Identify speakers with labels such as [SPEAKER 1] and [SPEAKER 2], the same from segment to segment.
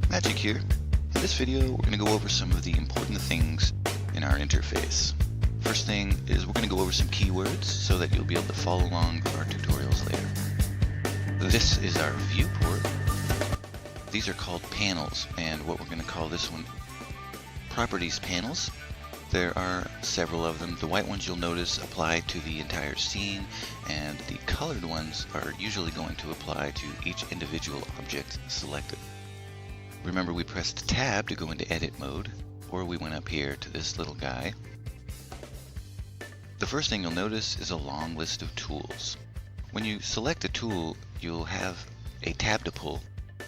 [SPEAKER 1] Magic here. In this video, we're going to go over some of the important things in our interface. First thing is we're going to go over some keywords so that you'll be able to follow along our tutorials later. This is our viewport. These are called panels, and what we're going to call this one properties panels. There are several of them. The white ones you'll notice apply to the entire scene, and the colored ones are usually going to apply to each individual object selected. Remember, we pressed tab to go into edit mode, or we went up here to this little guy. The first thing you'll notice is a long list of tools. When you select a tool, you'll have a tab to pull.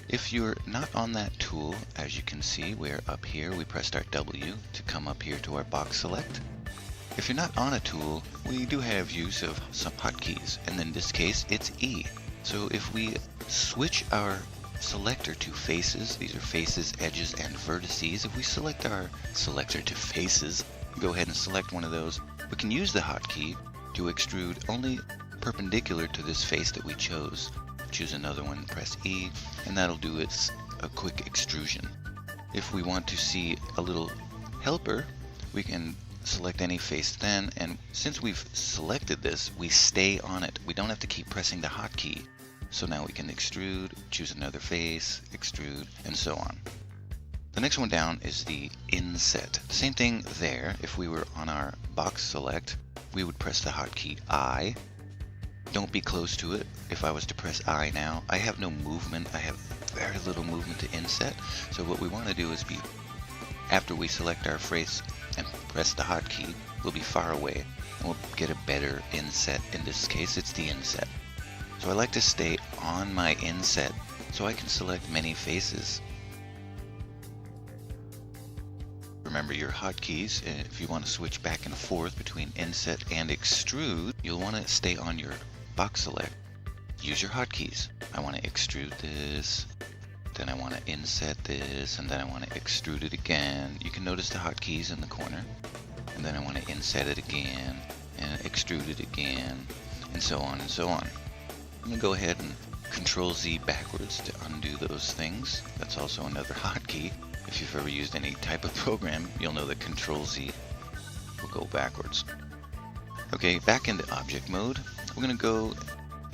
[SPEAKER 1] If you're not on that tool, as you can see, we're up here, we pressed our W to come up here to our box select. If you're not on a tool, we do have use of some hotkeys, and in this case, it's E. So if we switch our selector to faces, these are faces, edges, and vertices. If we select our selector to faces, go ahead and select one of those. We can use the hotkey to extrude only perpendicular to this face that we chose. Choose another one, press E, and that'll do a quick extrusion. If we want to see a little helper, we can select any face then, and since we've selected this, we stay on it. We don't have to keep pressing the hotkey. So now we can extrude, choose another face, extrude, and so on. The next one down is the inset. Same thing there. If we were on our box select, we would press the hotkey I. Don't be close to it. If I was to press I now, I have no movement. I have very little movement to inset. So what we want to do is after we select our face and press the hotkey, we'll be far away and we'll get a better inset. In this case, it's the inset. So I like to stay on my inset so I can select many faces. Remember your hotkeys. If you want to switch back and forth between inset and extrude, you'll want to stay on your box select. Use your hotkeys. I want to extrude this, then I want to inset this, and then I want to extrude it again. You can notice the hotkeys in the corner. And then I want to inset it again and extrude it again, and so on and so on. I'm going to go ahead and Control Z backwards to undo those things. That's also another hotkey. If you've ever used any type of program, you'll know that Control Z will go backwards. Okay, back into object mode. We're going to go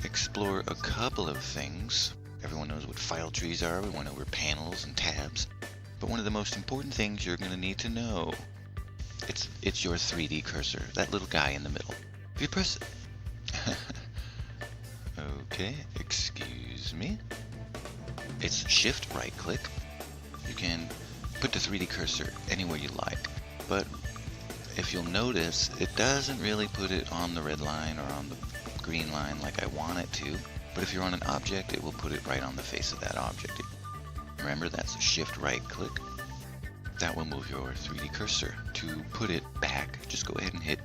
[SPEAKER 1] explore a couple of things. Everyone knows what file trees are. We went over panels and tabs. But one of the most important things you're going to need to know, it's your 3D cursor, that little guy in the middle. If you press okay, excuse me. It's shift right click. You can put the 3D cursor anywhere you like, but if you'll notice, it doesn't really put it on the red line or on the green line like I want it to, but if you're on an object, it will put it right on the face of that object. Remember, that's shift right click. That will move your 3D cursor. To put it back, just go ahead and hit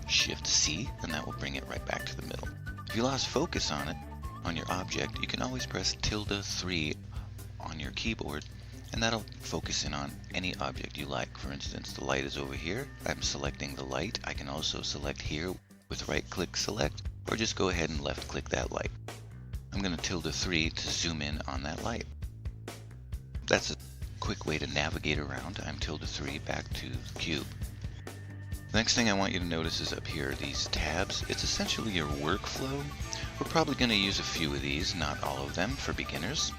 [SPEAKER 1] shift C, and that will bring it right back to the middle. If you lost focus on it, on your object, you can always press ~3 on your keyboard, and that'll focus in on any object you like. For instance, the light is over here. I'm selecting the light. I can also select here with right-click select, or just go ahead and left-click that light. I'm going to ~3 to zoom in on that light. That's a quick way to navigate around. I'm ~3 back to the cube. The next thing I want you to notice is up here, these tabs. It's essentially your workflow. We're probably going to use a few of these, not all of them, for beginners.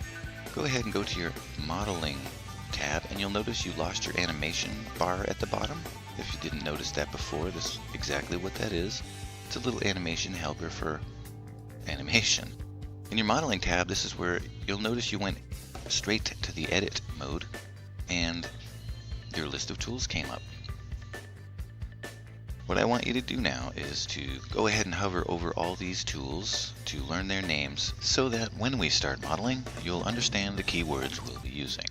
[SPEAKER 1] Go ahead and go to your modeling tab, and you'll notice you lost your animation bar at the bottom. If you didn't notice that before, this is exactly what that is. It's a little animation helper for animation. In your modeling tab, this is where you'll notice you went straight to the edit mode, and your list of tools came up. What I want you to do now is to go ahead and hover over all these tools to learn their names so that when we start modeling, you'll understand the keywords we'll be using.